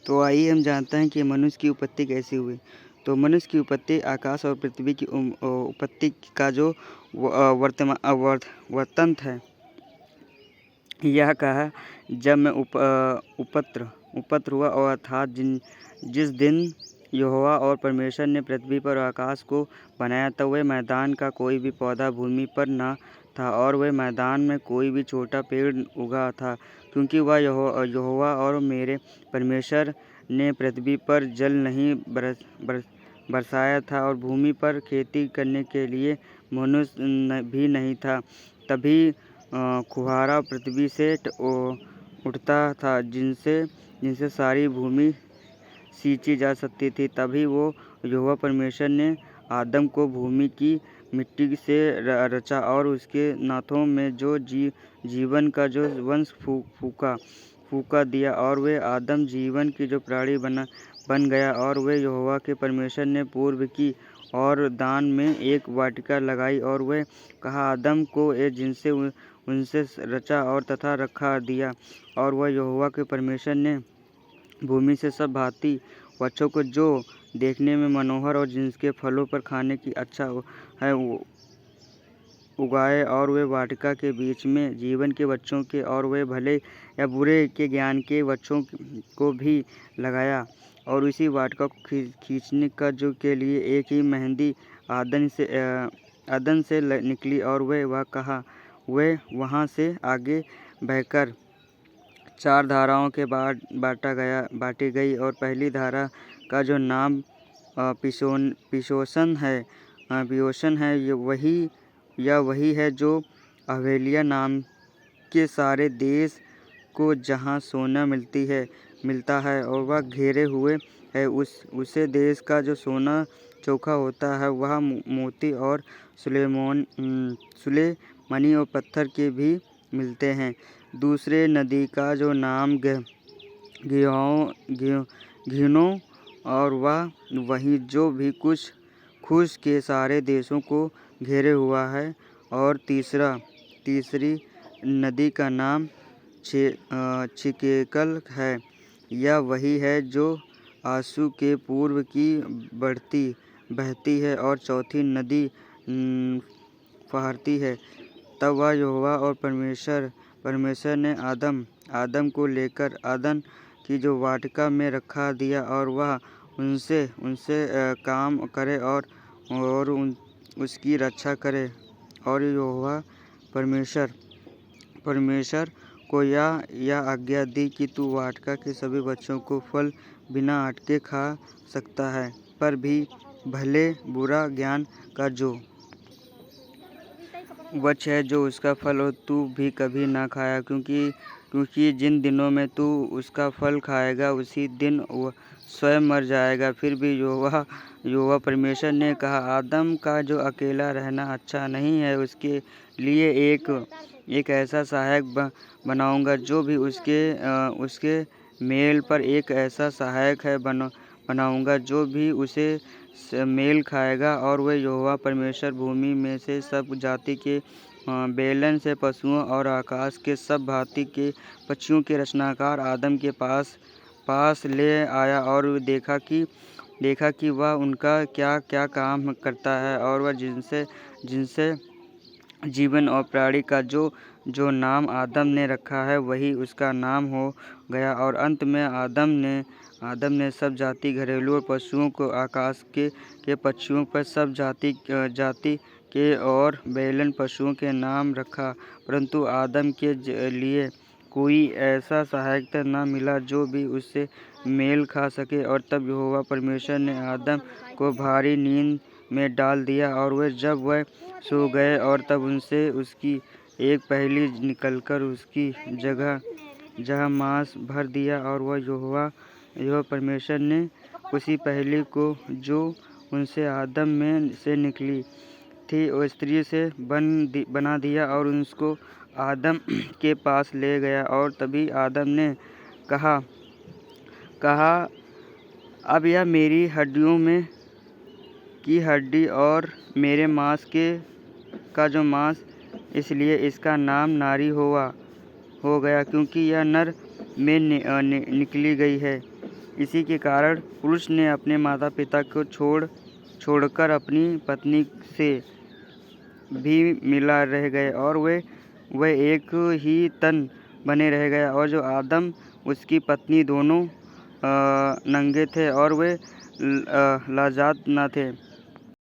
तो आइए हम जानते हैं कि मनुष्य की उत्पत्ति कैसे हुई। तो मनुष्य की उत्पत्ति आकाश और पृथ्वी की उत्पत्ति का जो वर्तंत है, यह कहा जब मैं उपत्र हुआ और अर्थात जिस दिन यहोवा और परमेश्वर ने पृथ्वी पर आकाश को बनाया, तब वह मैदान का कोई भी पौधा भूमि पर न था और वह मैदान में कोई भी छोटा पेड़ उगा था, क्योंकि वह यहोवा और मेरे परमेश्वर ने पृथ्वी पर जल नहीं बरसाया था और भूमि पर खेती करने के लिए मनुष्य भी नहीं था। तभी फुहारा पृथ्वी से उठता था, जिनसे सारी भूमि सींची जा सकती थी। तभी वो यहोवा परमेश्वर ने आदम को भूमि की मिट्टी से रचा और उसके नाथों में जो जीवन का जो वंश फूंका दिया और वे आदम जीवन की जो प्राणी बन गया। और वे यहोवा के परमेश्वर ने पूर्व की और दान में एक वाटिका लगाई और वे कहा आदम को जिनसे उनसे रचा और तथा रखा दिया। और वह यहोवा के परमेश्वर ने भूमि से सब भांति वृक्षों को जो देखने में मनोहर और जिनके फलों पर खाने की अच्छा है उगाए और वे वाटिका के बीच में जीवन के वृक्षों के और वे भले या बुरे के ज्ञान के वृक्षों को भी लगाया। और उसी वाटिका को खींचने का जो के लिए एक ही मेहंदी आदन से निकली और वे वहाँ से आगे बहकर 4 धाराओं के बांटी गई। और पहली धारा का जो नाम पिशोसन है वही है जो हवेलिया नाम के सारे देश को जहाँ सोना मिलता है और वह घेरे हुए है। उसे देश का जो सोना चोखा होता है वह मोती और सुलेमनी और पत्थर के भी मिलते हैं। दूसरे नदी का जो नाम घिनो और वही जो भी कुछ खुश के सारे देशों को घेरे हुआ है। और तीसरी नदी का नाम छिकेकल है, यह वही है जो आंसू के पूर्व की बहती है। और चौथी नदी फहरती है। तब वह यहोवा और परमेश्वर ने आदम को लेकर आदन की जो वाटिका में रखा दिया और वह उनसे काम करे और उसकी रक्षा करे। और यहोवा परमेश्वर को यह आज्ञा दी कि तू वाटिका के सभी वृक्षों को फल बिना अटके खा सकता है, पर भी भले बुरा ज्ञान का जो वृक्ष है जो उसका फल हो तू भी कभी ना खाया, क्योंकि जिन दिनों में तू उसका फल खाएगा उसी दिन वह स्वयं मर जाएगा। फिर भी यहोवा परमेश्वर ने कहा आदम का जो अकेला रहना अच्छा नहीं है, उसके लिए एक ऐसा सहायक बनाऊंगा जो भी उसके मेल पर एक ऐसा सहायक है बनाऊंगा जो भी उसे मेल खाएगा। और वह यहोवा परमेश्वर भूमि में से सब जाति के बेलन से पशुओं और आकाश के सब भांति के पक्षियों के रचनाकार आदम के पास ले आया और देखा कि वह उनका क्या क्या काम करता है। और वह जिनसे जीवन और प्राणी का जो नाम आदम ने रखा है वही उसका नाम हो गया। और अंत में आदम ने सब जाति घरेलू और पशुओं को आकाश के पक्षियों पर सब जाति के और बेलन पशुओं के नाम रखा, परंतु आदम के लिए कोई ऐसा सहायक न मिला जो भी उससे मेल खा सके। और तब यहोवा परमेश्वर ने आदम को भारी नींद में डाल दिया और जब वह सो गए और तब उनसे उसकी एक पहेली निकलकर उसकी जगह मांस भर दिया। और वह यहोवा परमेश्वर ने उसी पहेली को जो उनसे आदम में से निकली थी और स्त्री से बना दिया और उसको आदम के पास ले गया। और तभी आदम ने कहा अब यह मेरी हड्डियों में की हड्डी और मेरे मांस का जो मांस, इसलिए इसका नाम नारी हो गया, क्योंकि यह नर में निकली गई है। इसी के कारण पुरुष ने अपने माता पिता को छोड़कर अपनी पत्नी से भी मिला रह गए और वे एक ही तन बने रह गए। और जो आदम उसकी पत्नी दोनों नंगे थे और वे लाजात न थे।